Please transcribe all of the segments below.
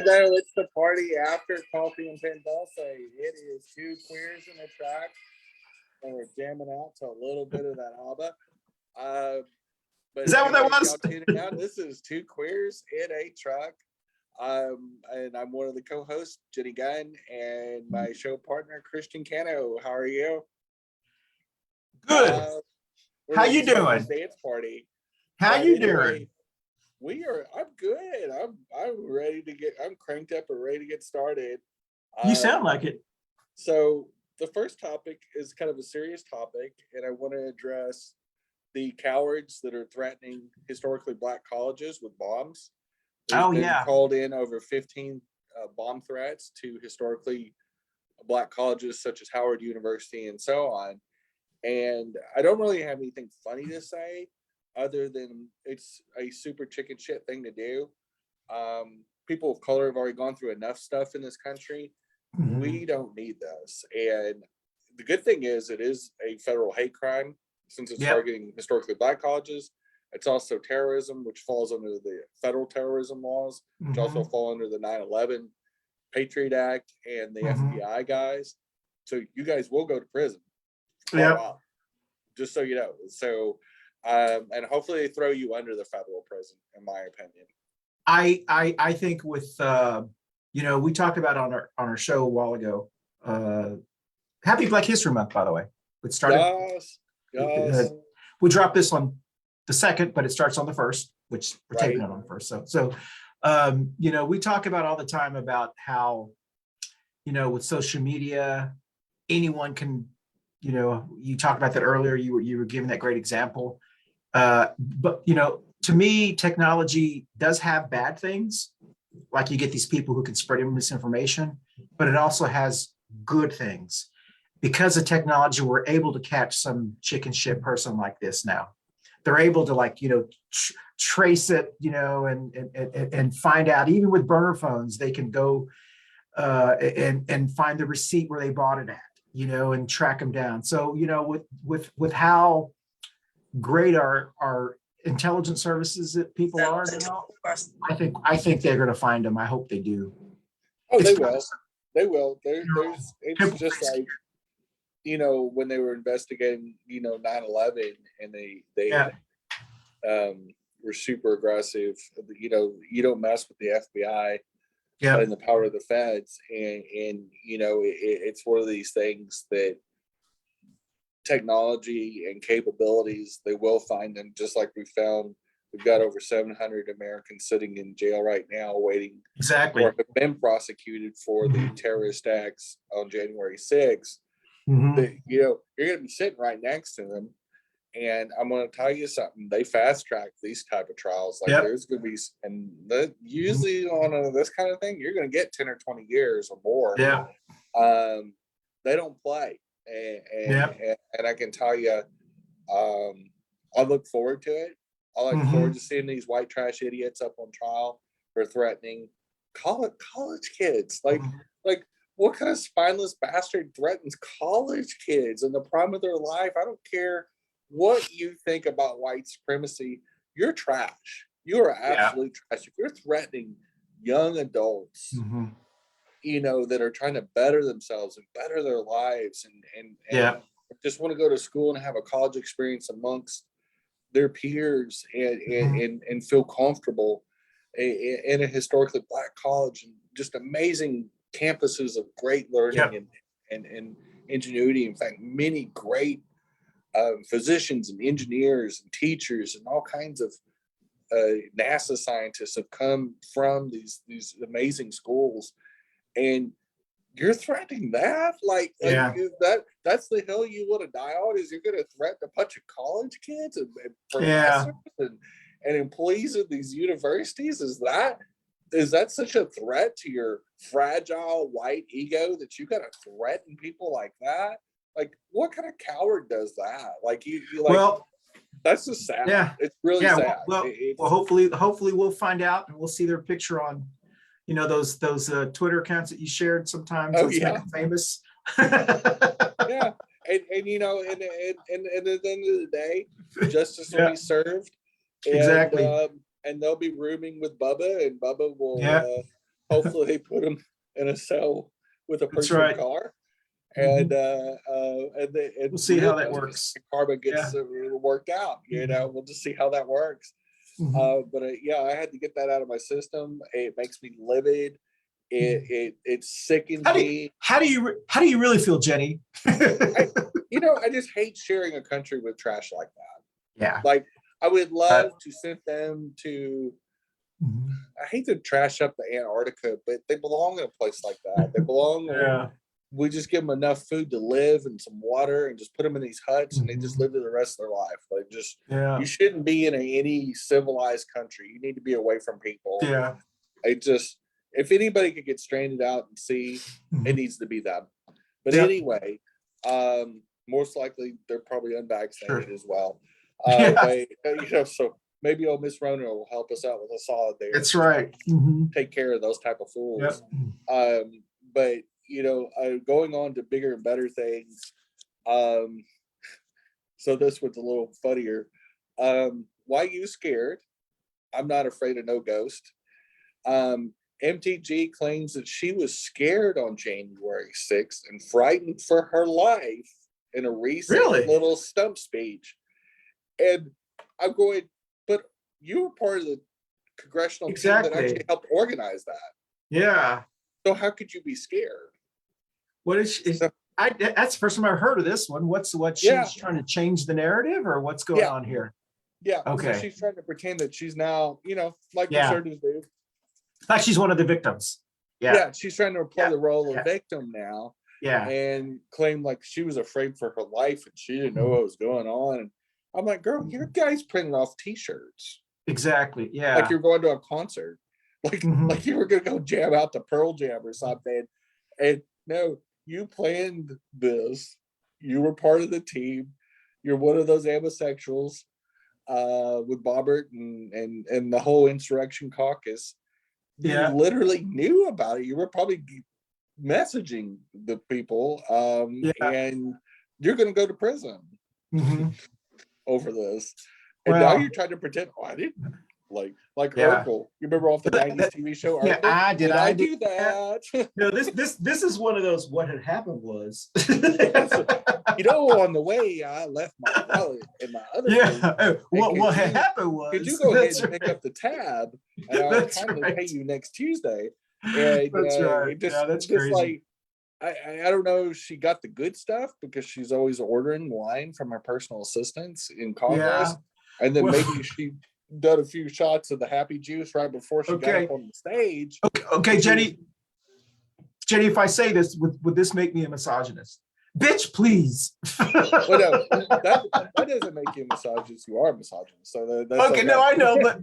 Hello, it's the party after coffee and Pandulce. It is two queers in a track, and we're jamming out to a little bit of that ABBA. But is that what that was? Tuning out. This is two queers in a truck. And I'm one of the co-hosts, Jenny Gunn, and my show partner, Christian Cano. How are you? Good. How you doing? Dance party. How you doing? I'm good. I'm ready to get. I'm cranked up and ready to get started. You sound like it. So the first topic is kind of a serious topic, and I want to address the cowards that are threatening historically Black colleges with bombs. There's been called in over 15 bomb threats to historically Black colleges such as Howard University and so on. And I don't really have anything funny to say other than it's a super chicken shit thing to do. People of color have already gone through enough stuff in this country. Mm-hmm. We don't need this. And the good thing is it is a federal hate crime since it's targeting historically Black colleges. It's also terrorism, which falls under the federal terrorism laws, which also fall under the 9/11 Patriot Act and the FBI guys. So you guys will go to prison. Yeah. Just so you know. So, and hopefully they throw you under the federal prison, in my opinion. I think with we talked about on our show a while ago. Happy Black History Month, by the way. It started. Yes. We dropped this on the 2nd, but it starts on the 1st, which we're taping it on the 1st. So we talk about all the time about how, with social media, anyone can, you talked about that earlier. You were giving that great example. But to me, technology does have bad things. Like you get these people who can spread misinformation, but it also has good things. Because of technology, we're able to catch some chicken shit person like this now. They're able to trace it, and find out. Even with burner phones, they can go and find the receipt where they bought it at, and track them down. So, with how great our intelligence services that people are now, I think they're going to find them. I hope they do. Oh, they will. They will. It's just like, when they were investigating, 9/11, and they were super aggressive. You don't mess with the FBI and the power of the feds, and it's one of these things that technology and capabilities, they will find them. Just like we've got over 700 Americans sitting in jail right now waiting or have been prosecuted for the terrorist acts on January 6th. That, you're going to be sitting right next to them. And I'm going to tell you something, they fast track these type of trials. There's going to be, and usually on this kind of thing, you're going to get 10 or 20 years or more. They don't play. And I can tell you, I look forward to it. I look forward to seeing these white trash idiots up on trial for threatening college kids. Like what kind of spineless bastard threatens college kids in the prime of their life? I don't care what you think about white supremacy. You're trash. You are absolute trash. If you're threatening young adults, that are trying to better themselves and better their lives and just want to go to school and have a college experience amongst their peers and feel comfortable in a historically Black college and just amazing campuses of great learning and ingenuity. In fact, many great physicians and engineers and teachers and all kinds of NASA scientists have come from these amazing schools, and you're threatening that? That's the hill you want to die on? Is you're going to threaten a bunch of college kids and professors and employees of these universities? Is that such a threat to your fragile white ego that you got to threaten people like that? Like, what kind of coward does that? That's just sad. Yeah, it's really sad. Well, hopefully we'll find out, and we'll see their picture on, those Twitter accounts that you shared sometimes. Oh, yeah. Make them famous. Yeah, and at the end of the day, justice will be served. And, exactly. And they'll be rooming with Bubba, and Bubba will hopefully they put them in a cell with a That's personal right. car. Mhm. And We'll see how that works. Carbon gets Yeah. worked out. We'll just see how that works. Mhm. But yeah, I had to get that out of my system. It makes me livid. It sickens me. How do you really feel, Jenny? I just hate sharing a country with trash like that. Yeah. Like, I would love to send them to. Mhm. I hate to trash up the Antarctica, but they belong in a place like that. They belong. Yeah. We just give them enough food to live and some water, and just put them in these huts, and they just Mhm. live to the rest of their life. Like, just Yeah. you shouldn't be in any civilized country. You need to be away from people. Yeah. If anybody could get stranded out and see, it Mhm. needs to be them. But Yep. anyway, most likely they're probably unvaccinated Sure. as well. Yeah. But so maybe old Miss Rona will help us out with a solid there. That's right. Mhm. Take care of those type of fools. Yep. But going on to bigger and better things. So this was a little funnier. Why you scared? I'm not afraid of no ghost. MTG claims that she was scared on January 6th and frightened for her life in a recent little stump speech. And I'm going, but you were part of the congressional team that actually helped organize that. Yeah. So how could you be scared? What is she? That's the first time I've heard of this one. What she's trying to change the narrative, or what's going on here? Yeah. Okay. So she's trying to pretend that she's now, like conservatives do. Like she's one of the victims. Yeah. She's trying to play the role of victim now. Yeah. And claim like she was afraid for her life and she didn't know what was going on. And I'm like, girl, your guy's printing off T-shirts. Exactly. Yeah. Like you're going to a concert. Like you were gonna go jam out to Pearl Jam or something. And no, you planned this. You were part of the team. You're one of those ambisexuals with Bobbert and the whole insurrection caucus. You literally knew about it. You were probably messaging the people, and you're going to go to prison over this. And now you're trying to pretend, I didn't. Like Urkel. You remember off the 90s TV show Urkel? Yeah, did I do that? No, this is one of those what had happened was. On the way I left my wallet in my other what had happened was, could you go ahead and pick up the tab and I'll kindly pay you next Tuesday. And that's right. That's crazy. Like I don't know if she got the good stuff because she's always ordering wine from her personal assistants in Congress. And then maybe she done a few shots of the happy juice right before she got up on the stage. Okay, Jenny, if I say this, would this make me a misogynist? Bitch, please. Well, no, that doesn't make you a misogynist. You are a misogynist. So that's okay. No, I know, but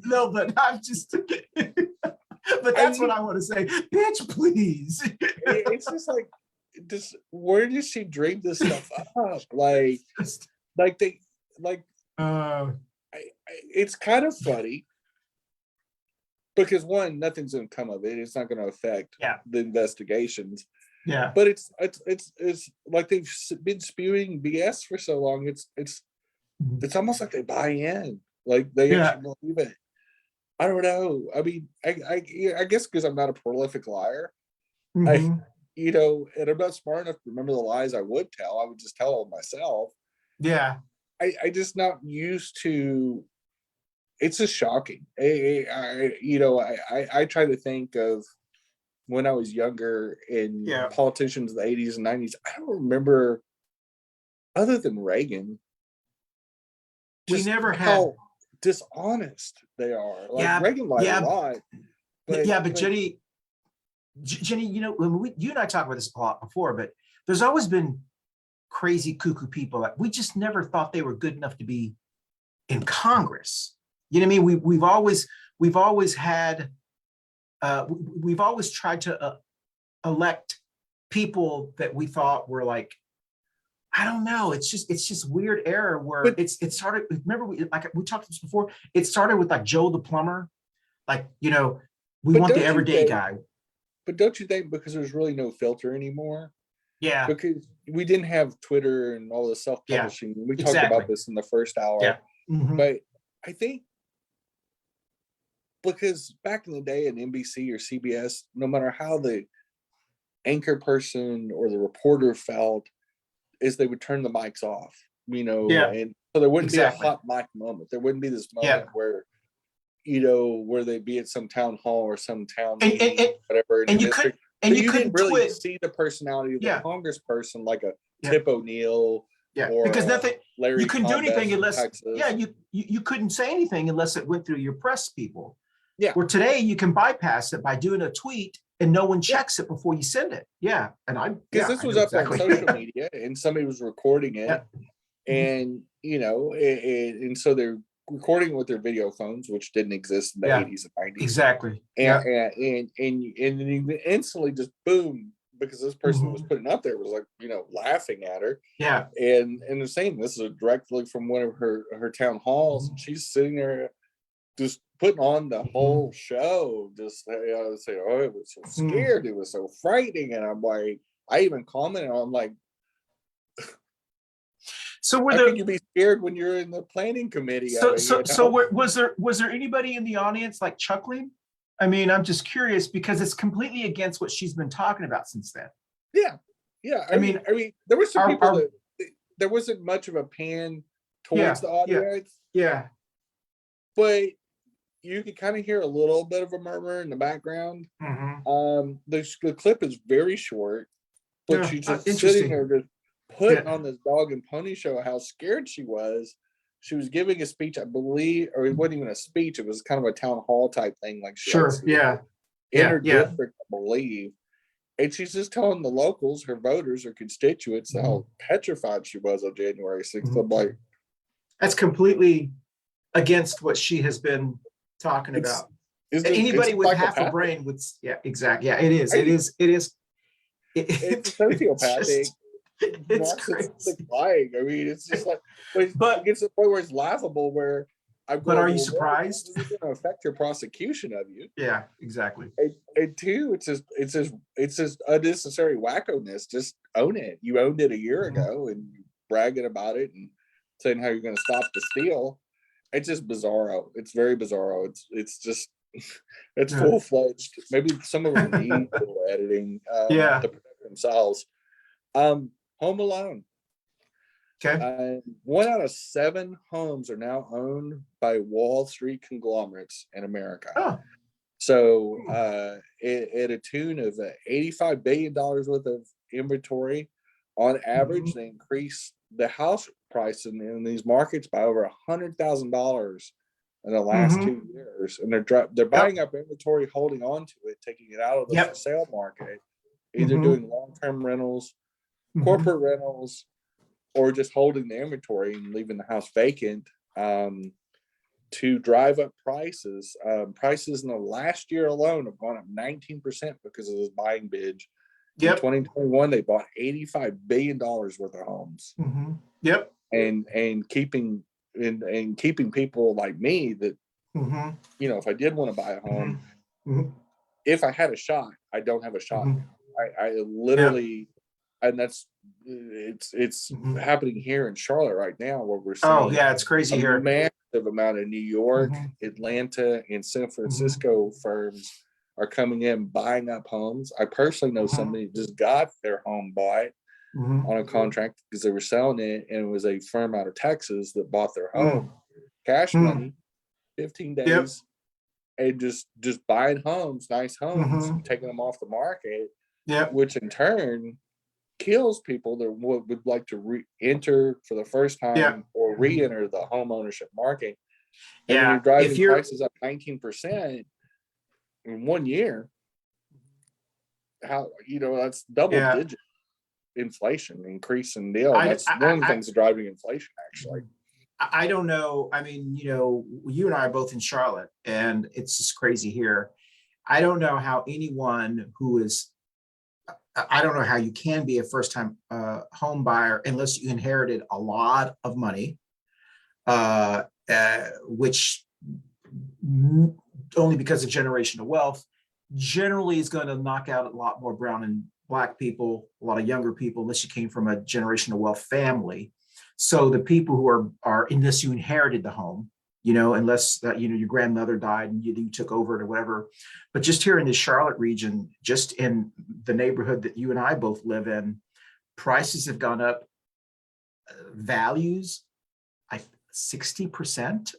I'm just. But that's what I want to say. Bitch, please. It's just like, where did she dream this stuff up? It's kind of funny because one, nothing's going to come of it. It's not going to affect the investigations. Yeah, but it's like they've been spewing BS for so long. It's almost like they buy in, like they actually believe it. I don't know. I mean, I guess because I'm not a prolific liar, and I'm not smart enough to remember the lies I would tell. I would just tell them myself. Yeah. I just not used to. It's just shocking. I try to think of when I was younger in politicians in the 80s and 90s. I don't remember, other than Reagan, we never had how dishonest they are. Like Reagan lied a lot. But Jenny, you and I talked about this a lot before, but there's always been crazy cuckoo people that we just never thought they were good enough to be in Congress. You know what I mean? We've always had we've always tried to elect people that we thought were like, I don't know. It's just weird era where it started. Remember, we talked this before. It started with like Joe the plumber, we want the everyday guy. But don't you think because there's really no filter anymore? Yeah. Because we didn't have Twitter and all the self-publishing. We talked about this in the first hour. Yeah. But I think because back in the day in NBC or CBS, no matter how the anchor person or the reporter felt, is they would turn the mics off, and so there wouldn't be a hot mic moment. There wouldn't be this moment where, where they'd be at some town hall or some town meeting, whatever. And you couldn't, you didn't really see the personality of the congressperson like a Tip O'Neill. Yeah, or because nothing. Larry you couldn't do anything unless. Texas. Yeah, you couldn't say anything unless it went through your press people. Yeah. Where today you can bypass it by doing a tweet and no one checks it before you send it. Yeah, and this was up on social media and somebody was recording it, and and so they're recording with their video phones, which didn't exist in the 80s and 90s. Exactly. And then you instantly just boom, because this person was putting up there was like, laughing at her. Yeah. And the same, this is directly from one of her town halls, and she's sitting there just putting on the whole show, just say, oh, it was so scared, it was so frightening. And I'm like, I even commented on, like, so how can you be scared when you're in the planning committee? Was there anybody in the audience like chuckling? I mean, I'm just curious because it's completely against what she's been talking about since then. Yeah. I mean, there were some people that there wasn't much of a pan towards the audience. Yeah. But you could kind of hear a little bit of a murmur in the background. The clip is very short, but she's just sitting there just putting on this dog and pony show how scared she was. She was giving a speech, I believe, or it wasn't even a speech. It was kind of a town hall type thing. Like in her district, I believe. And she's just telling the locals, her voters, her constituents, how petrified she was on January 6th. I'm like, that's completely against what she has been talking about. Anybody with half a brain would, exactly. Yeah, it is. It's sociopathic. It's crazy. Lying. I mean, it's just like, but it gets to the point where it's laughable. Where I'm going, but are you surprised? This is going to affect your prosecution of you. Yeah, exactly. And two, it's just unnecessary wacko-ness. Just own it. You owned it a year ago, and bragging about it and saying how you're going to stop the steal. It's just bizarro. It's very bizarro. It's just it's full-fledged. Maybe some of them need a little editing to protect themselves. Home Alone. Okay. 1 out of 7 homes are now owned by Wall Street conglomerates in America. Oh. So at a tune of $85 billion worth of inventory, on average, they increase the house price in these markets by over $100,000 in the last 2 years, and they're buying up inventory, holding on to it, taking it out of the for sale market, either doing long-term rentals, corporate rentals, or just holding the inventory and leaving the house vacant to drive up prices. Prices in the last year alone have gone up 19% because of this buying binge. In 2021, they bought $85 billion worth of homes. And keeping people like me that, if I did want to buy a home, if I had a shot, I don't have a shot. I literally, and that's it's happening here in Charlotte right now, where we're seeing it's crazy here. A massive amount of New York, Atlanta, and San Francisco firms are coming in buying up homes. I personally know somebody just got their home bought on a contract because they were selling it, and it was a firm out of Texas that bought their home, cash money, 15 days, and just buying homes, nice homes, and taking them off the market. Which in turn kills people that would like to re-enter for the first time or re-enter the home ownership market. And when you're driving prices up 19% in 1 year, how that's double digit inflation increase in deal. That's one of the things driving inflation, actually. I don't know. I mean, you and I are both in Charlotte, and it's just crazy here. I don't know how anyone who is I don't know how you can be a first-time home buyer unless you inherited a lot of money, which only because of generational wealth generally is going to knock out a lot more brown and black people, a lot of younger people, unless you came from a generational wealth family. So the people who are unless you inherited the home, unless that, your grandmother died and you took over it or whatever. But just here in the Charlotte region, just in the neighborhood that you and I both live in, prices have gone up, values, 60%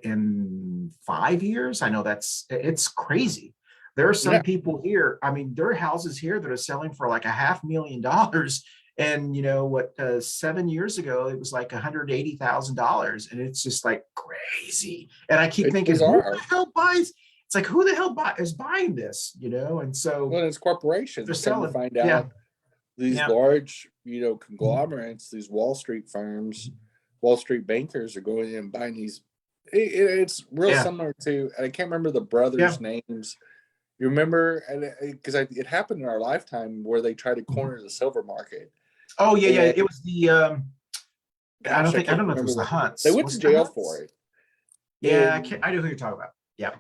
in 5 years. I know it's crazy. There are some people here, I mean, there are houses here that are selling for like $500,000. And 7 years ago, it was like $180,000. And it's just like crazy. And I keep thinking, who the hell buys? It's like, who the hell is buying this? And so. Well, it's corporations. They're selling. Find out these large, conglomerates, these Wall Street firms, Wall Street bankers are going in and buying these. It's real similar to, and I can't remember the brothers' names. You remember, because it happened in our lifetime where they tried to corner the silver market. Oh yeah. It was the I don't know if it was the Hunts. They went to jail for it. Yeah, I know who you're talking about. Yeah.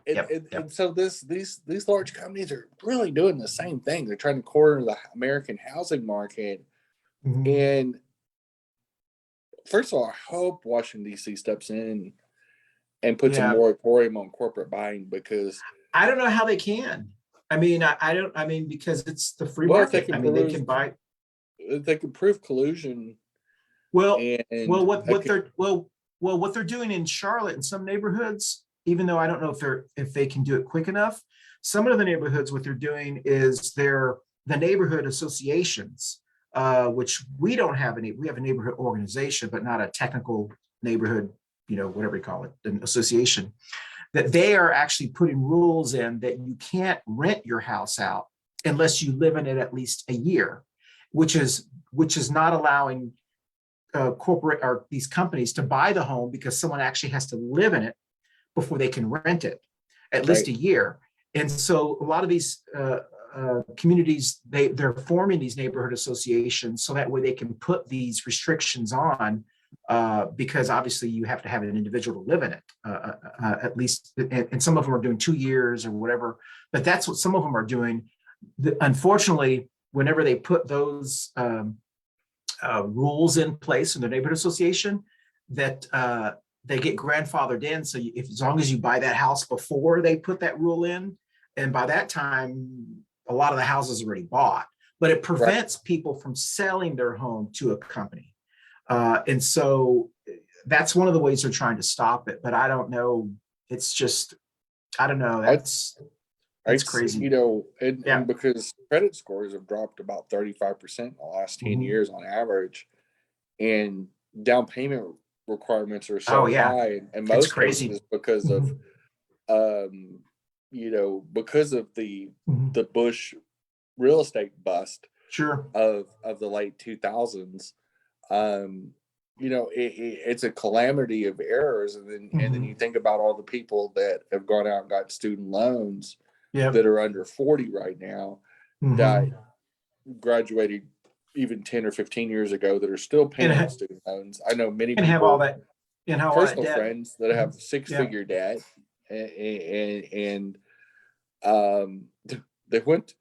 And so these large companies are really doing the same thing. They're trying to corner the American housing market. Mm-hmm. And first of all, I hope Washington D.C. steps in and puts a moratorium on corporate buying, because I don't know how they can. I mean, because it's the free market. They can buy. They can prove collusion. What they're doing in Charlotte in some neighborhoods, even though I don't know if they can do it quick enough, some of the neighborhoods, what they're doing is the neighborhood associations, which we don't have any. We have a neighborhood organization, but not a technical neighborhood, whatever you call it, an association. That they are actually putting rules in that you can't rent your house out unless you live in it at least a year, which is not allowing corporate or these companies to buy the home, because someone actually has to live in it before they can rent it at least a year. And so a lot of these communities, they're forming these neighborhood associations so that way they can put these restrictions on, because obviously you have to have an individual to live in it, at least. And some of them are doing 2 years or whatever, but that's what some of them are doing. Unfortunately, whenever they put those rules in place in the neighborhood association, that they get grandfathered in. So as long as you buy that house before they put that rule in, and by that time, a lot of the houses are already bought, but it prevents people from selling their home to a company. And so that's one of the ways they're trying to stop it. But I don't know. It's just, I don't know. That's crazy. And because credit scores have dropped about 35% in the last 10 years on average, and down payment requirements are so high, and most cases because of because of the Bush real estate bust of the late 2000s. It's a calamity of errors, and then you think about all the people that have gone out and got student loans that are under 40 right now, that graduated even 10 or 15 years ago, that are still paying off student loans. I know many people have all that personal friends that have six-figure debt, and they went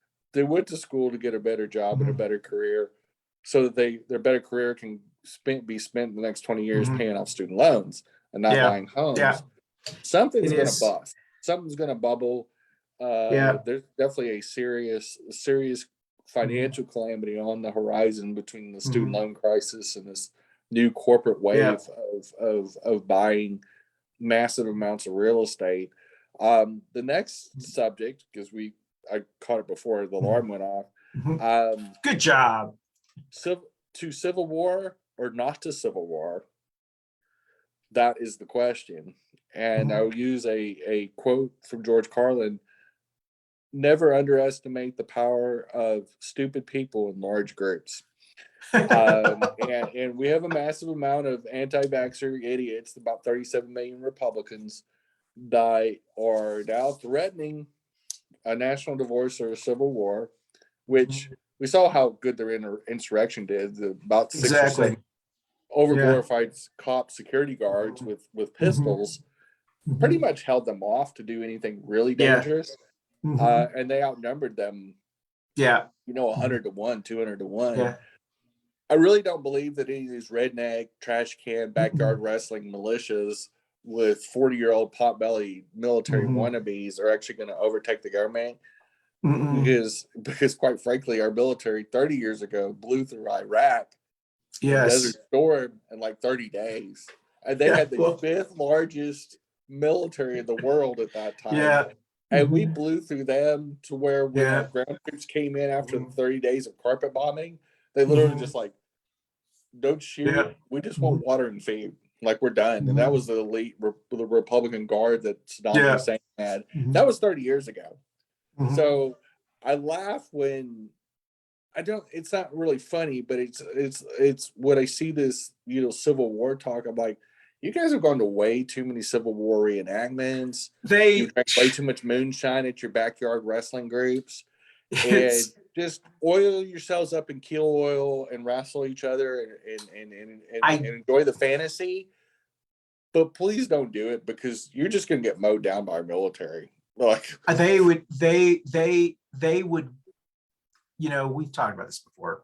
to school to get a better job and a better career, so that their better career can be spent the next 20 years paying off student loans and not buying homes. Something's going to bust. Something's going to bubble. There's definitely a serious financial calamity on the horizon between the student loan crisis and this new corporate wave of buying massive amounts of real estate. The next subject, because I caught it before the alarm went off. Good job. To civil war or not to civil war? That is the question. And I'll use a quote from George Carlin: "Never underestimate the power of stupid people in large groups." And we have a massive amount of anti-vaxxer idiots, about 37 million Republicans, that are now threatening a national divorce or a civil war, which we saw how good their insurrection did. About 6 or 7 overglorified cop security guards with pistols pretty much held them off to do anything really dangerous. And they outnumbered them, 100 to 1, 200 to 1. I really don't believe that any of these redneck, trash can, backyard wrestling militias with 40-year-old potbelly military wannabes are actually going to overtake the government. Because quite frankly, our military 30 years ago blew through Iraq in Desert Storm in like 30 days. And they had the fifth largest military in the world at that time. And we blew through them to where when our ground troops came in after the 30 days of carpet bombing, they literally just like, don't shoot. We just want water and food. Like, we're done. And that was the elite, the Republican Guard that Saddam Hussein had. That was 30 years ago. So I laugh when it's not really funny, but it's when I see this, Civil War talk. I'm like, you guys have gone to way too many Civil War reenactments. You drank way too much moonshine at your backyard wrestling groups. And just oil yourselves up in keel oil and wrestle each other and enjoy the fantasy. But please don't do it, because you're just going to get mowed down by our military. Like, they would, we've talked about this before.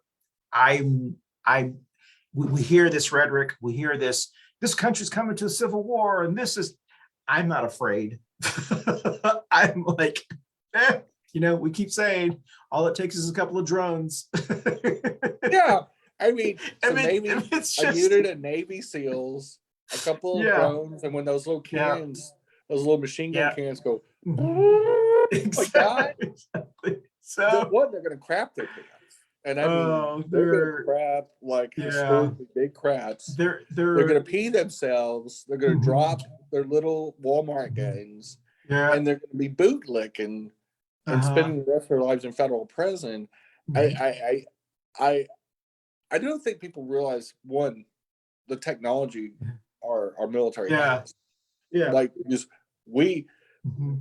We hear this rhetoric. We hear this country's coming to a civil war, and I'm not afraid. I'm like, we keep saying all it takes is a couple of drones. Yeah. I mean, maybe a unit of Navy SEALs, a couple of drones, and when those little cans, those little machine gun cans go, exactly. So they're going to crap their pants. And I mean, they're going to crap like historically big craps. They're going to pee themselves. They're going to drop their little Walmart guns. And they're going to be bootlicking and spending the rest of their lives in federal prison. I don't think people realize, one, the technology our military has. Like, just we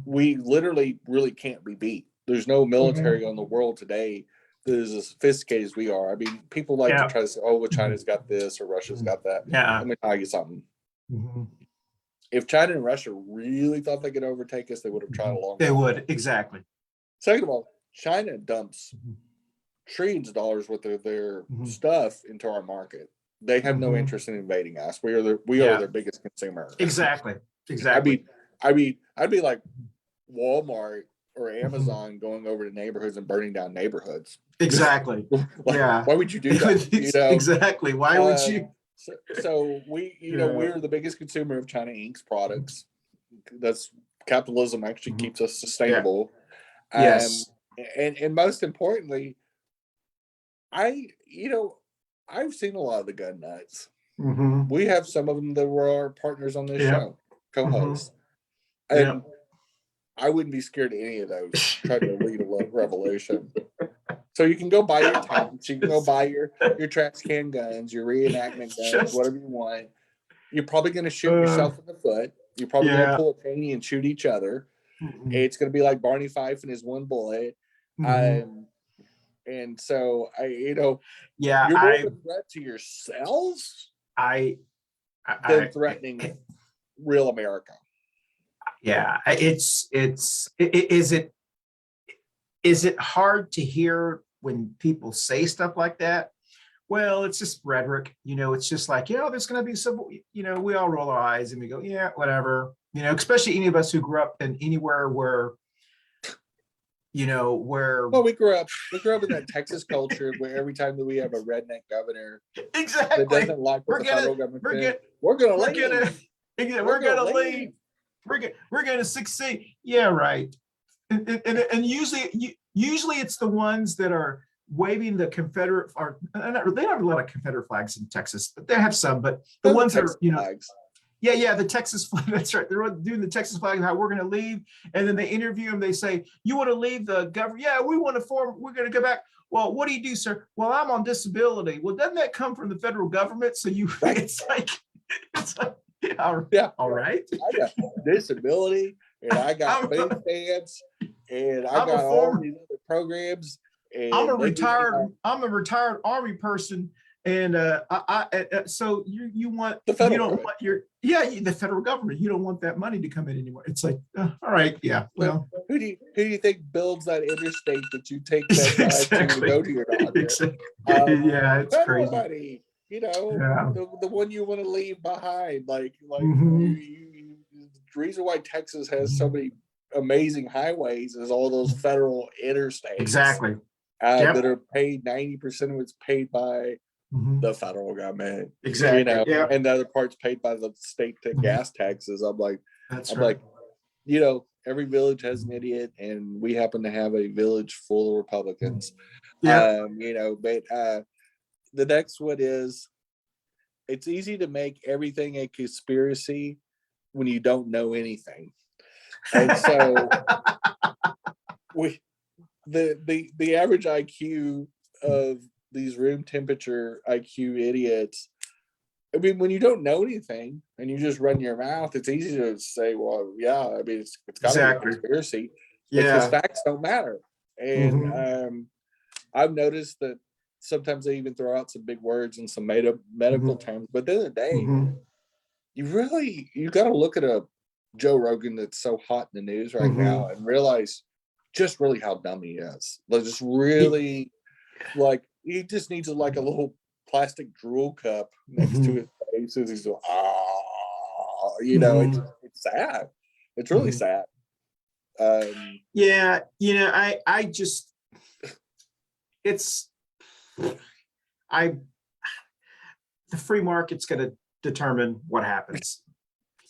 literally really can't be beat. There's no military on the world today that is as sophisticated as we are. I mean, people like to try to say, oh, well, China's got this or Russia's got that. Let me tell you something. If China and Russia really thought they could overtake us, they would have tried a long time. They would, exactly. Second of all, China dumps trillions of dollars worth of their stuff into our market. They have no interest in invading us. We are their biggest consumer. Exactly. I'd be like Walmart or Amazon going over to neighborhoods and burning down neighborhoods. Exactly. Why would you do that? Exactly. Why would you? So we're the biggest consumer of China Inc.'s products. That's capitalism actually keeps us sustainable. Yes. And most importantly, I've seen a lot of the gun nuts. We have some of them that were our partners on this show, co-hosts. And I wouldn't be scared of any of those trying to lead a revolution. So you can go buy your tanks, you can go buy your trash can guns, your reenactment guns, whatever you want. You're probably going to shoot yourself in the foot. You're probably going to pull a penny and shoot each other. It's going to be like Barney Fife and his one bullet. And so you're more of a threat to yourselves than threatening real America. Yeah, is it hard to hear when people say stuff like that? Well, it's just rhetoric, it's just like, there's going to be civil, we all roll our eyes and we go, yeah, whatever, especially any of us who grew up in anywhere where, well, we grew up in that Texas culture where every time that we have a redneck governor that doesn't like what the federal government says, we're going to leave. We're going to succeed. Yeah, right. And usually it's the ones that are waving the Confederate, or they don't have a lot of Confederate flags in Texas, but they have some. But the ones that are, flags. The Texas flag. That's right. They're doing the Texas flag, how we're going to leave, and then they interview them. They say, "You want to leave the government? Yeah, we want to form. We're going to go back." Well, what do you do, sir? Well, I'm on disability. Well, doesn't that come from the federal government? So it's like. All right. I got disability, and I got food stamps, and I got all these other programs. And I'm a retired Army person, and so you want the federal the federal government. You don't want that money to come in anymore. It's like, all right, yeah. Well, who do you think builds that interstate that you take that drive to go to your doctor? Exactly. It's crazy. Money. The one you want to leave behind, you reason why Texas has so many amazing highways is all those federal interstates. Exactly. That are paid, 90% of it's paid by the federal government. Exactly. And the other part's paid by the state gas taxes. I'm like, every village has an idiot, and we happen to have a village full of Republicans. But the next one is, it's easy to make everything a conspiracy when you don't know anything. And so the average IQ of these room temperature IQ idiots, I mean, when you don't know anything and you just run your mouth, it's easy to say, well, yeah, I mean, it's got to be a conspiracy. Because facts don't matter. And I've noticed that sometimes they even throw out some big words and some made up medical terms. But at the end of the day, you got to look at a Joe Rogan that's so hot in the news right now and realize just really how dumb he is. Like, just really, like, he just needs a little plastic drool cup next to his face as he's going, it's sad. It's really sad. The free market's going to determine what happens.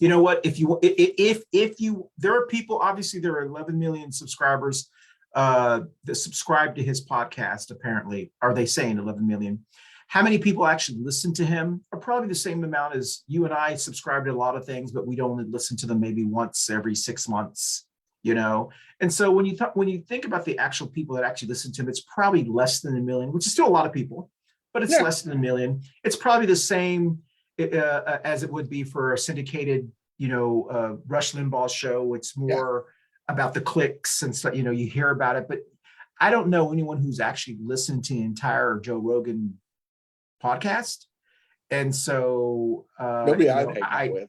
You know what? There are people, obviously there are 11 million subscribers that subscribe to his podcast, apparently. Are they saying 11 million? How many people actually listen to him? Are probably the same amount as you and I subscribe to a lot of things, but we only listen to them maybe once every 6 months, And so when you think about the actual people that actually listen to him, it's probably less than 1 million, which is still a lot of people, but it's less than 1 million. It's probably the same as it would be for a syndicated, Rush Limbaugh show. It's more about the clicks and stuff, you hear about it, but I don't know anyone who's actually listened to the entire Joe Rogan podcast. And so nobody I've hanged with.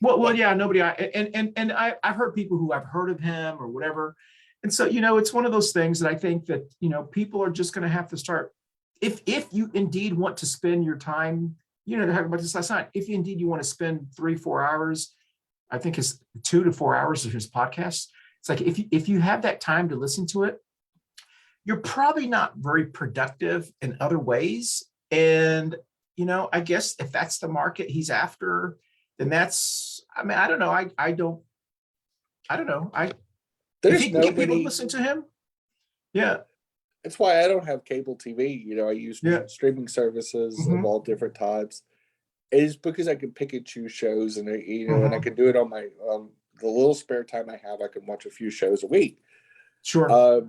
Nobody. I've heard people who I've heard of him or whatever. And so, it's one of those things that I think that, people are just going to have to start. If you indeed want to spend your time, they talked about this last night. If indeed you want to spend 3-4 hours, I think it's 2 to 4 hours of his podcast. It's like, if you have that time to listen to it, you're probably not very productive in other ways. And, I guess if that's the market he's after, then that's, I don't know. I don't know. If he can get people to listen to him. Yeah. That's why I don't have cable TV. I use streaming services of all different types. It's because I can pick and choose shows, and and I can do it on my the little spare time I have. I can watch a few shows a week. Sure.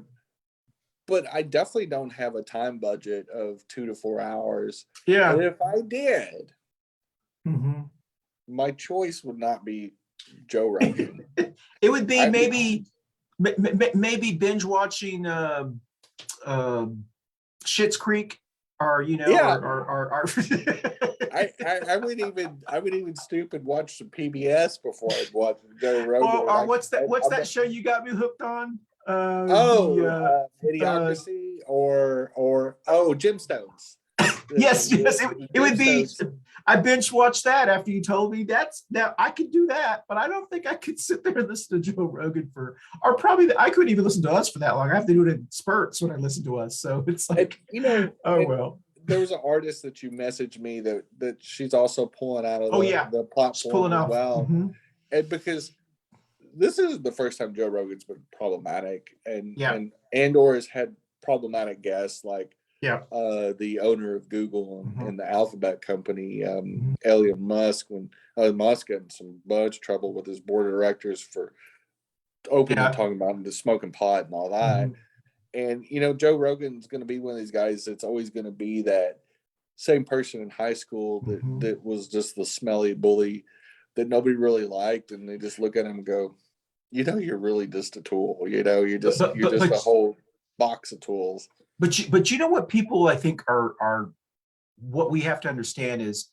But I definitely don't have a time budget of 2 to 4 hours. Yeah. And if I did, my choice would not be Joe Rogan. It would be maybe binge watching Schitt's Creek, or I would even stoop and watch some PBS before I'd watch Joe Rogan. Or what's that show you got me hooked on? Idiocracy or Gemstones. Yes, it would be. I binge watched that after you told me now I could do that, but I don't think I could sit there and listen to Joe Rogan or probably I couldn't even listen to us for that long. I have to do it in spurts when I listen to us. So it's like, oh well. There was an artist that you messaged me that she's also pulling out of the platform. She's pulling out. Well, and because this is the first time Joe Rogan's been problematic, and or has had problematic guests like the owner of Google and the Alphabet company, Elon Musk, when Musk got in some bunch of trouble with his board of directors for openly talking about the smoking pot and all that. And Joe Rogan's going to be one of these guys that's always going to be that same person in high school that was just the smelly bully that nobody really liked, and they just look at him and go, you're really just a tool. You're just a whole box of tools. But you know what people I think are what we have to understand is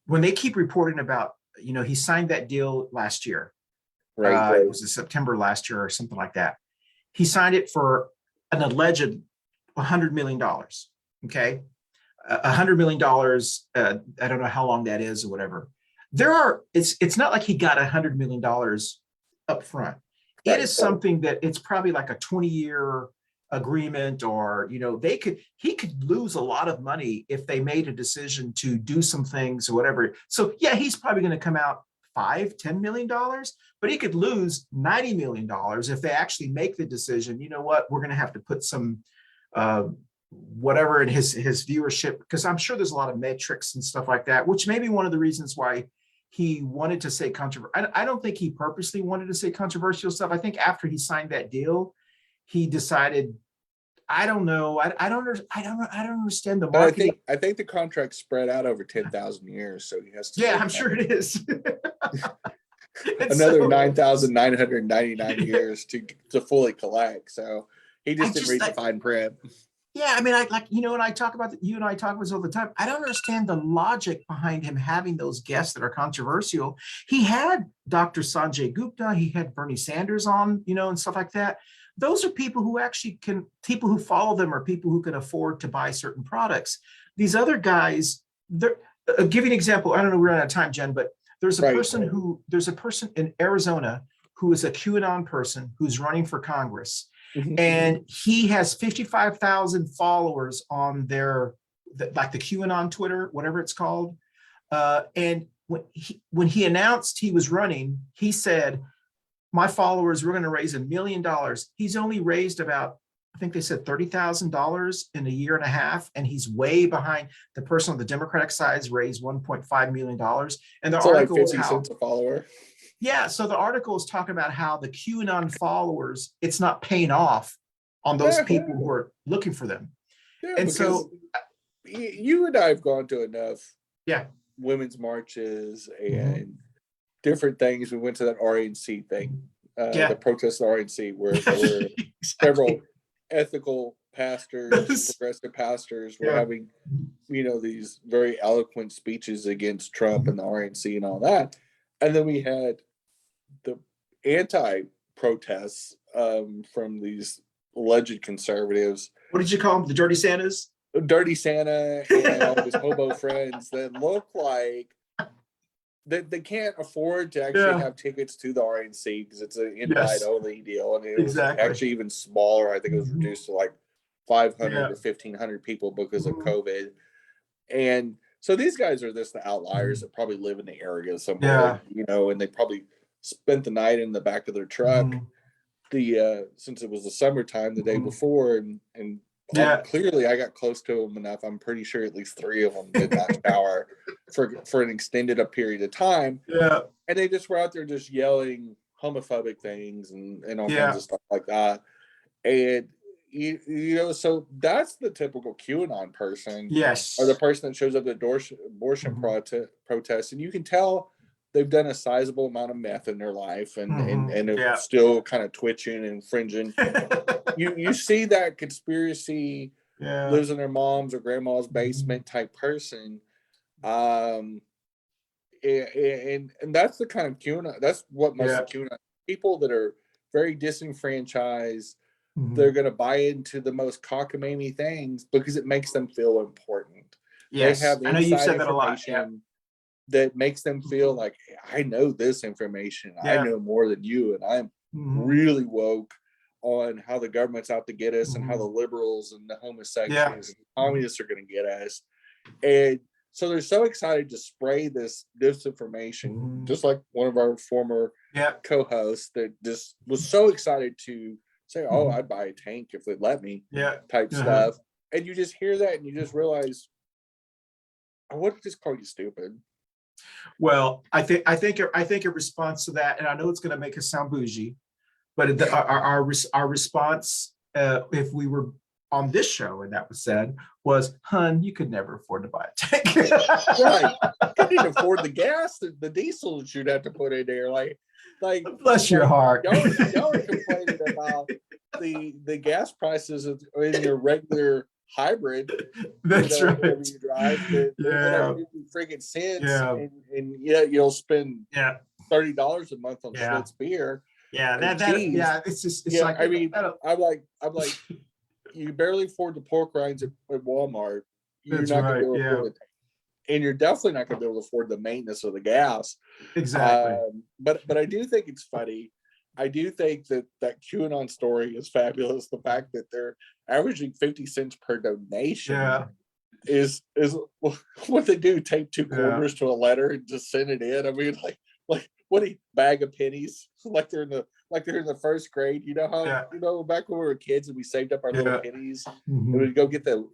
when they keep reporting about, he signed that deal last year. Right. It was in September last year or something like that. He signed it for an alleged $100 million. Okay. $100 million. I don't know how long that is or whatever. it's not like he got $100 million up front. It is something that it's probably like a 20-year agreement, or, he could lose a lot of money if they made a decision to do some things or whatever. So yeah, he's probably going to come out $5-10 million, but he could lose $90 million if they actually make the decision. You know what? We're going to have to put some whatever in his viewership, because I'm sure there's a lot of metrics and stuff like that, which may be one of the reasons why he wanted to say controversial. I don't think he purposely wanted to say controversial stuff. I think after he signed that deal, he decided, I don't know. I don't understand the marketing. I think the contract spread out over 10,000 years, so he has to. Yeah, I'm sure it is. Another 9,999 years to fully collect. So he just didn't read the fine print. Yeah, I mean, and I talk about you and I talk about this all the time. I don't understand the logic behind him having those guests that are controversial. He had Dr. Sanjay Gupta, he had Bernie Sanders on, and stuff like that. Those are people who actually people who follow them are people who can afford to buy certain products. These other guys, I'll give you an example. I don't know, we're out of time, Jen, but there's a person in Arizona who is a QAnon person who's running for Congress. And he has 55,000 followers on the QAnon Twitter, whatever it's called. And when he announced he was running, he said, my followers, we're going to raise $1 million. He's only raised about, I think they said $30,000 in a year and a half. And he's way behind. The person on the Democratic side raised $1.5 million. And the article like 50 cents a follower. Yeah, so the article is talking about how the QAnon followers, it's not paying off on those people who are looking for them. Yeah, and so you and I have gone to enough women's marches and different things. We went to that RNC thing, the protest RNC, where there were several ethical pastors, progressive pastors were having, these very eloquent speeches against Trump and the RNC and all that. And then we had the anti-protests from these alleged conservatives. What did you call them? The Dirty Santas? Dirty Santa and all his hobo friends that look like that they can't afford to actually have tickets to the RNC because it's an invite-only deal. And it was actually even smaller. I think it was reduced to like 500 or 1,500 people because of COVID. And so these guys are just the outliers that probably live in the area somewhere, and they probably spent the night in the back of their truck. Since it was the summertime the day before, and clearly I got close to them enough. I'm pretty sure at least 3 of them did not shower for an extended period of time. Yeah, and they just were out there just yelling homophobic things and all kinds of stuff like that. And so that's the typical QAnon person. Yes. Or the person that shows up at abortion protests. And you can tell they've done a sizable amount of meth in their life and are still kind of twitching and fringing. you see that conspiracy lives in their mom's or grandma's basement type person. And that's the kind of QAnon, that's what most of QAnon people that are very disenfranchised. They're going to buy into the most cockamamie things because it makes them feel important. Yes, they have I know you said that a lot. That makes them feel like, I know this information. I know more than you, and I'm really woke on how the government's out to get us and how the liberals and the homosexuals and the communists are going to get us. And so they're so excited to spray this disinformation, just like one of our former co-hosts that just was so excited to say, oh, I'd buy a tank if they'd let me, type stuff. And you just hear that and you just realize, I want to just call you stupid. Well, I think a response to that, and I know it's going to make us sound bougie, but our response, if we were on this show and that was said, was, hun, you could never afford to buy a tank. Right. You couldn't afford the gas, the diesel that you'd have to put in there. Like bless your heart. Y'all are complaining about the gas prices in your regular hybrid. That's right. Whenever you drive, freaking cents, and you'll spend $30 a month on Schlitz beer. Yeah, it's just like, I mean, I'm like, you barely afford the pork rinds at Walmart. You're not going to afford it. and you're definitely not going to be able to afford the maintenance of the gas. Exactly. But I do think it's funny. I do think that QAnon story is fabulous. The fact that they're averaging 50 cents per donation is what they do. Tape two quarters to a letter and just send it in. I mean, like what a bag of pennies, like they're in the first grade. You know how back when we were kids and we saved up our little pennies, and we'd go get the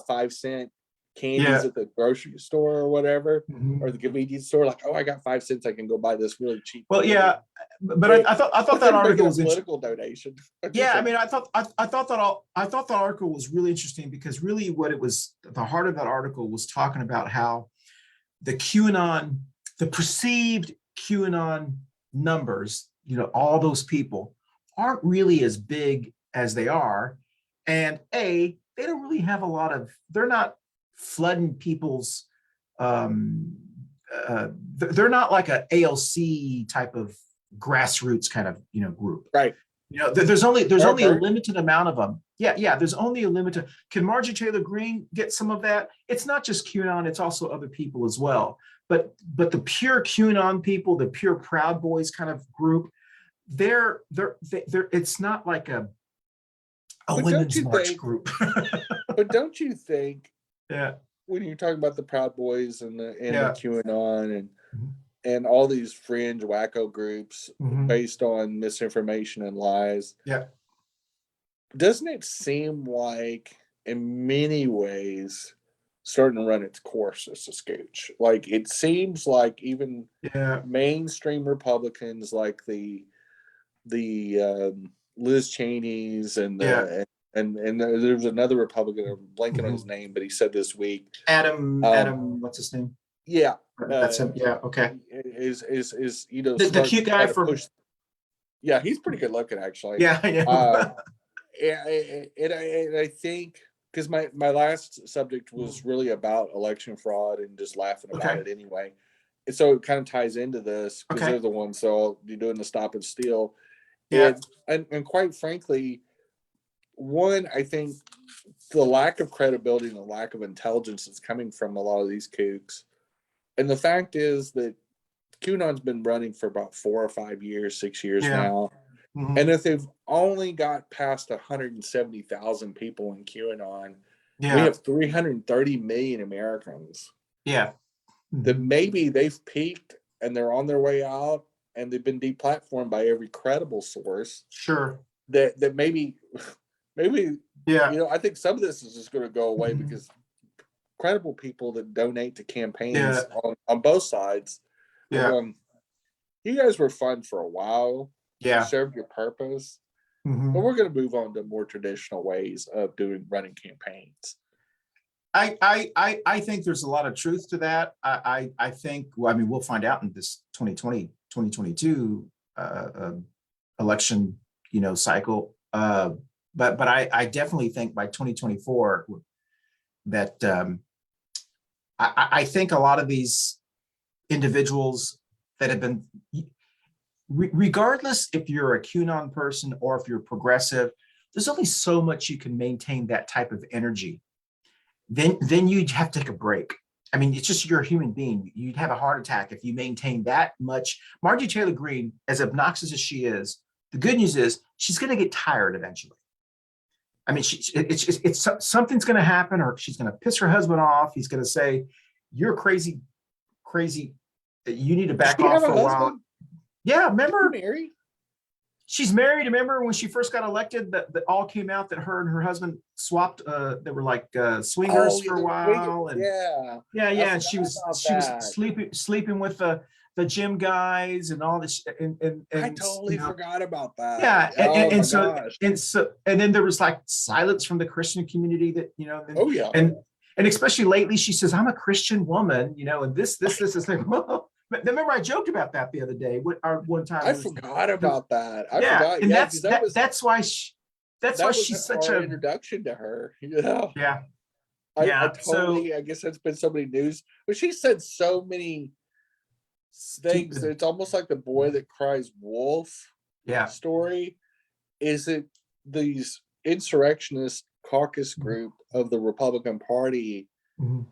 5-cent candies at the grocery store or whatever, or the convenience store. Like, oh, I got 5 cents, I can go buy this really cheap. Well, candy. But I thought that article was political donation. Yeah, I mean, I thought that article was really interesting, because really what it was, the heart of that article was talking about how the perceived QAnon numbers, all those people aren't really as big as they are, and they don't really have a lot of. They're not flooding people's. They're not like a ALC type of grassroots kind of group, right? There's only a limited amount of them. There's only a limited. Can Marjorie Taylor Greene get some of that? It's not just QAnon, it's also other people as well. But the pure QAnon people, the pure Proud Boys kind of group, they're it's not like a women's march group. But don't you think? Yeah. When you're talking about the Proud Boys and the QAnon and all these fringe wacko groups based on misinformation and lies. Yeah. Doesn't it seem like in many ways starting to run its course as a scooch? Like it seems like even mainstream Republicans like the Liz Cheney's and and there's another Republican, I'm blanking on his name, but he said this week. Adam, what's his name? Yeah. That's him. Yeah, okay. Is the cute guy from yeah, he's pretty good looking actually. Yeah, I know. And I think because my last subject was really about election fraud and just laughing about it anyway. And so it kind of ties into this because they're the ones, so you're doing the stop and steal. Yeah. And quite frankly, one, I think the lack of credibility and the lack of intelligence that's coming from a lot of these kooks. And the fact is that QAnon's been running for about 4 or 5 years, 6 years now. And if they've only got past 170,000 people in QAnon, we have 330 million Americans. Yeah. That maybe they've peaked and they're on their way out and they've been deplatformed by every credible source. Sure. That maybe I think some of this is just going to go away because credible people that donate to campaigns on both sides. You guys were fun for a while. You served your purpose. But we're going to move on to more traditional ways of running campaigns. I think there's a lot of truth to that. I think, well, I mean, we'll find out in this 2022 election, cycle. But I definitely think by 2024 that I think a lot of these individuals that have been, regardless if you're a QAnon person or if you're progressive, there's only so much you can maintain that type of energy. Then you'd have to take a break. I mean, it's just you're a human being. You'd have a heart attack if you maintain that much. Marjorie Taylor Greene, as obnoxious as she is, the good news is she's going to get tired eventually. I mean, it's something's going to happen, or she's going to piss her husband off. He's going to say, "You're crazy. You need to back off for a while." Yeah, remember? Married? She's married. Remember when she first got elected, that all came out that her and her husband swapped. They were like swingers for a while, and and she was sleeping with the gym guys and all this. And I totally forgot about that. Yeah, and then there was like silence from the Christian community that and especially lately she says, "I'm a Christian woman," and this is like, well. But remember, I joked about that the other day. One time, I forgot about that. I forgot. And that's why she's such an introduction to her. I totally. I guess that's been so many news, but she said so many things. It's almost like the boy that cries wolf. Story. Is it these insurrectionist caucus group of the Republican Party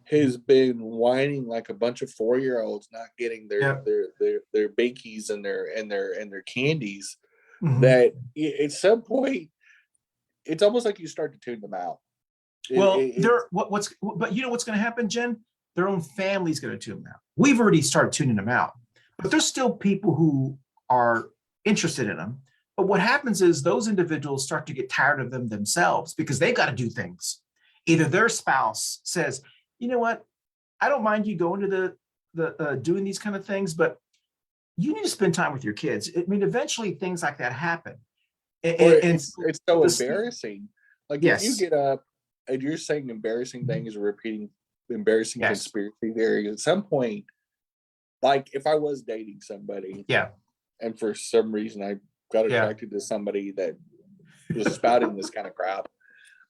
has been whining like a bunch of 4-year-olds not getting their binkies and their candies. That at some point, it's almost like you start to tune them out. But you know what's going to happen, Jen? Their own family's going to tune them out. We've already started tuning them out, but there's still people who are interested in them. But what happens is those individuals start to get tired of them themselves because they've got to do things. Either their spouse says, you know what, I don't mind you going to the doing these kind of things, but you need to spend time with your kids. I mean, eventually things like that happen. It's so embarrassing. Like if you get up and you're saying embarrassing things or repeating embarrassing conspiracy theories, at some point, like if I was dating somebody, and for some reason I got attracted to somebody that was spouting this kind of crap,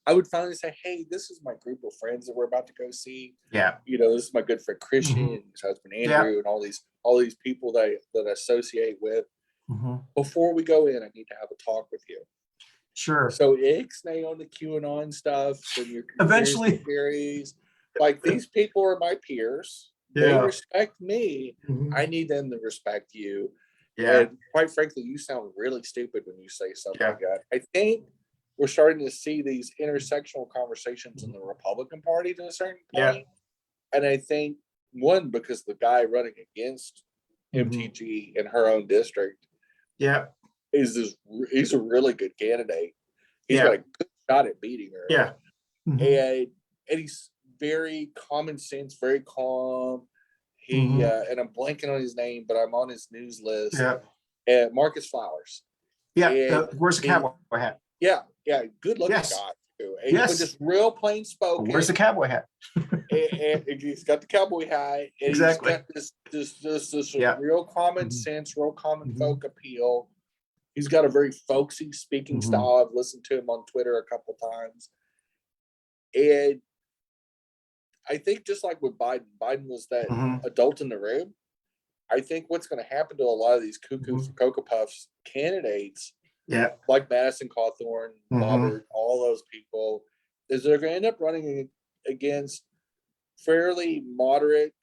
I would finally say, hey, this is my group of friends that we're about to go see. You know, this is my good friend Christian, his husband Andrew, and all these people that I associate with. Before we go in, I need to have a talk with you. Sure. So ixnay on the QAnon stuff and your eventually theories. Like these people are my peers. They respect me. I need them to respect you. And quite frankly, you sound really stupid when you say something like that. I think we're starting to see these intersectional conversations in the Republican Party to a certain point. And I think, one, because the guy running against MTG in her own district he's a really good candidate. He's got a good shot at beating her. And he's very common sense, very calm. He and I'm blanking on his name, but I'm on his news list. Marcus Flowers. Where's the cowboy hat? Good looking guy too. And just real plain spoken. Where's the cowboy hat? and he's got the cowboy hat. And he's got this real common sense, real common folk appeal. He's got a very folksy speaking style. I've listened to him on Twitter a couple times. And I think just like with Biden was that adult in the room. I think what's going to happen to a lot of these cuckoo for Cocoa Puffs candidates, like Madison Cawthorn, Robert, all those people, is they're going to end up running against fairly moderate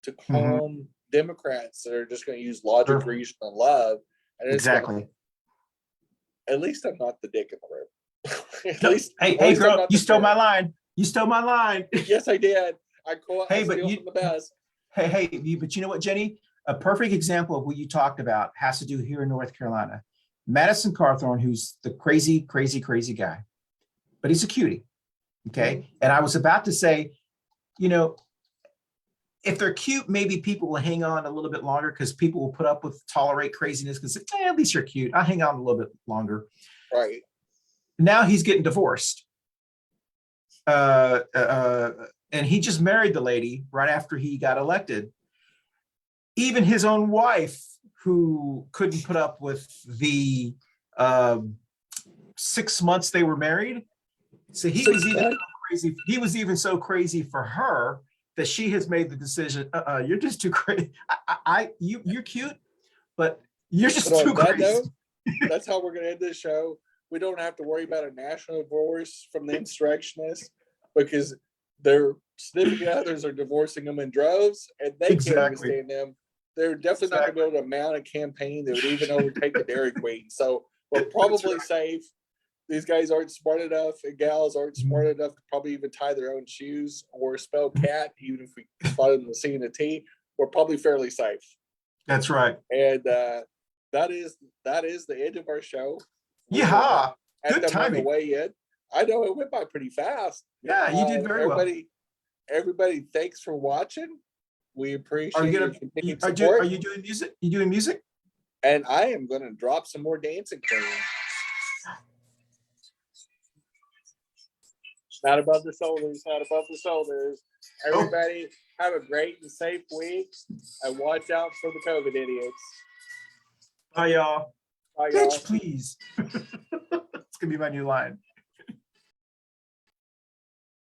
to calm Democrats that are just going to use logic, reason, and love. And at least I'm not the dick in the room. Hey, girl, you stole my line. You stole my line. Yes, I did. I steal from the best. But you know what, Jenny? A perfect example of what you talked about has to do here in North Carolina. Madison Cawthorn, who's the crazy guy, but he's a cutie. Okay. And I was about to say, you know, if they're cute, maybe people will hang on a little bit longer because people will put up with tolerate craziness because at least you're cute. I'll hang on a little bit longer. Right. Now he's getting divorced. And he just married the lady right after he got elected. Even his own wife, who couldn't put up with the 6 months they were married. So he was even crazy. He was even so crazy for her that she has made the decision. You're just too crazy. You're cute, but you're just too crazy. Note, that's how we're going to end this show. We don't have to worry about a national divorce from the insurrectionists because their significant others are divorcing them in droves, and they can't understand them. They're definitely not going to be able to mount a campaign that would even overtake the Dairy Queen. So we're probably safe. These guys aren't smart enough, and gals aren't smart enough to probably even tie their own shoes or spell cat, even if we spotted them the C and the T. We're probably fairly safe. That's right. And that is the end of our show. Yeah, good timing. On the way in. I know it went by pretty fast. Yeah, you did very well. Everybody, thanks for watching. We appreciate your continued support. Are you doing music? You doing music? And I am going to drop some more dancing queen. Not above the shoulders, not above the shoulders. Everybody, have a great and safe week, and watch out for the COVID idiots. Bye, y'all. Bye, y'all. Bitch, please. It's going to be my new line.